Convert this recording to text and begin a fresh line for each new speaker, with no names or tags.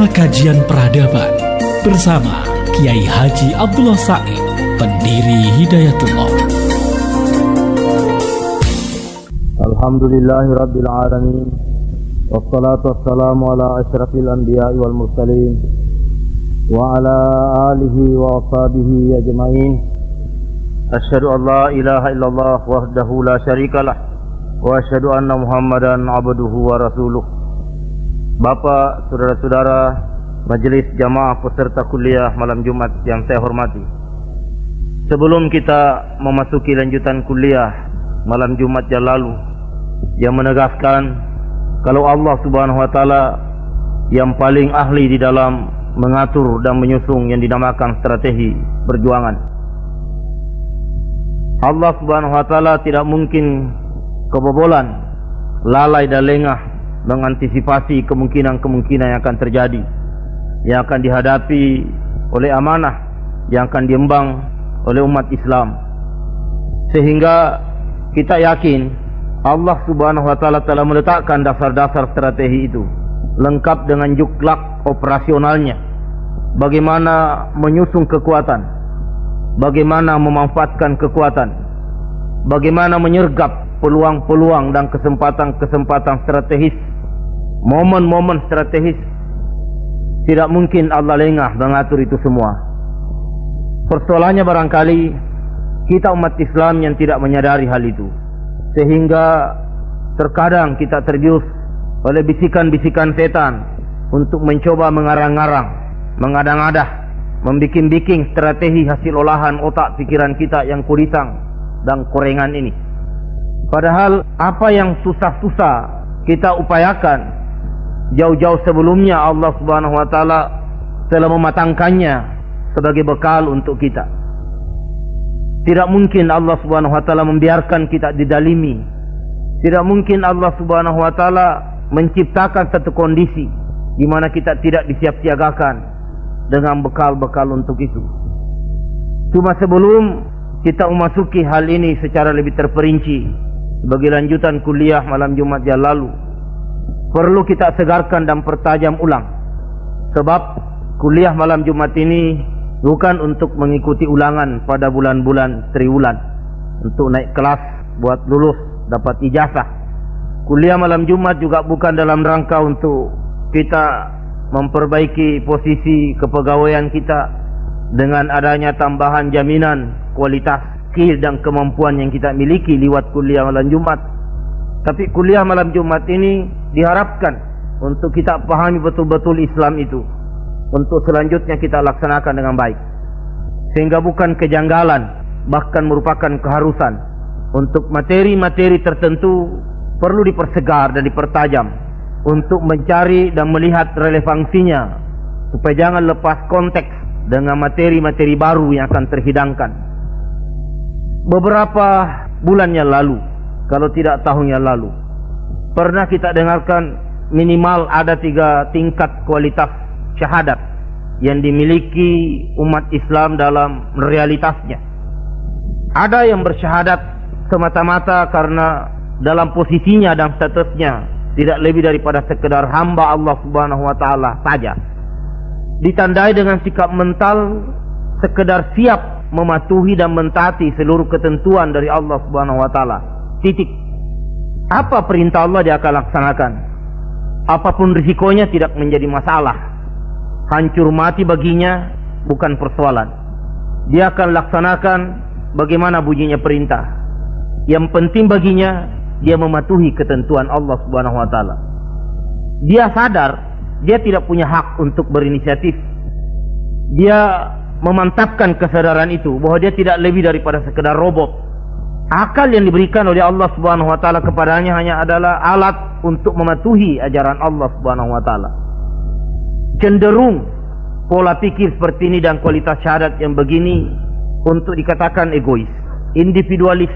acara kajian peradaban bersama Kiai Haji Abdullah Said, pendiri Hidayatullah.
Alhamdulillahirabbil alamin. Wassalatu wassalamu ala asyrafil anbiya'i wal mursalin wa ala alihi wa ashabihi ajma'in. Asyhadu an la ilaha illallah wahdahu la syarikalah wa asyhadu anna Muhammadan abduhu wa rasuluh. Bapak, saudara-saudara majelis jamaah peserta kuliah malam Jumat yang saya hormati, sebelum kita memasuki lanjutan kuliah malam Jumat yang lalu yang menegaskan kalau Allah Subhanahu wa taala yang paling ahli di dalam mengatur dan menyusung yang dinamakan strategi perjuangan. Allah Subhanahu wa taala tidak mungkin kebobolan, lalai dan lengah mengantisipasi kemungkinan-kemungkinan yang akan terjadi, yang akan dihadapi oleh amanah yang akan diemban oleh umat Islam. Sehingga kita yakin Allah Subhanahu wa taala telah meletakkan dasar-dasar strategi itu lengkap dengan juklak operasionalnya, bagaimana menyusun kekuatan, bagaimana memanfaatkan kekuatan, bagaimana menyergap peluang-peluang dan kesempatan-kesempatan strategis, momen-momen strategis. Tidak mungkin Allah lengah mengatur itu semua. Persoalannya barangkali kita umat Islam yang tidak menyadari hal itu, sehingga terkadang kita tergius oleh bisikan-bisikan setan untuk mencoba mengarang-arang, mengadang-adah, membikin-bikin strategi hasil olahan otak pikiran kita yang kurisang dan korengan ini. Padahal apa yang susah-susah kita upayakan jauh-jauh sebelumnya Allah Subhanahu wa taala telah mematangkannya sebagai bekal untuk kita. Tidak mungkin Allah Subhanahu wa taala membiarkan kita didalimi. Tidak mungkin Allah Subhanahu wa taala menciptakan satu kondisi di mana kita tidak disiapsiagakan dengan bekal-bekal untuk itu. Cuma sebelum kita memasuki hal ini secara lebih terperinci sebagai lanjutan kuliah malam Jumat yang lalu, perlu kita segarkan dan pertajam ulang. Sebab kuliah malam Jumat ini bukan untuk mengikuti ulangan pada bulan-bulan triwulan untuk naik kelas buat lulus dapat ijazah. Kuliah malam Jumat juga bukan dalam rangka untuk kita memperbaiki posisi kepegawaian kita dengan adanya tambahan jaminan kualitas skill dan kemampuan yang kita miliki lewat kuliah malam Jumat. Tapi kuliah malam Jumat ini diharapkan untuk kita pahami betul-betul Islam itu, untuk selanjutnya kita laksanakan dengan baik, sehingga bukan kejanggalan, bahkan merupakan keharusan untuk materi-materi tertentu perlu dipersegar dan dipertajam untuk mencari dan melihat relevansinya, supaya jangan lepas konteks dengan materi-materi baru yang akan terhidangkan. Beberapa bulan yang lalu, kalau tidak tahun yang lalu, pernah kita dengarkan minimal ada 3 tingkat kualitas syahadat yang dimiliki umat Islam dalam realitasnya. Ada yang bersyahadat semata-mata karena dalam posisinya dan statusnya tidak lebih daripada sekedar hamba Allah Subhanahu wa taala saja, ditandai dengan sikap mental sekedar siap mematuhi dan mentaati seluruh ketentuan dari Allah Subhanahu wa taala. Titik. Apa perintah Allah dia akan laksanakan. Apapun risikonya tidak menjadi masalah. Hancur mati baginya bukan persoalan. Dia akan laksanakan bagaimana bunyinya perintah. Yang penting baginya dia mematuhi ketentuan Allah Subhanahu wa taala. Dia sadar dia tidak punya hak untuk berinisiatif. Dia memantapkan kesadaran itu bahwa dia tidak lebih daripada sekedar robot. Akal yang diberikan oleh Allah Subhanahu wa taala kepadanya hanya adalah alat untuk mematuhi ajaran Allah Subhanahu wa taala. Cenderung pola pikir seperti ini dan kualitas syahadat yang begini untuk dikatakan egois, individualis,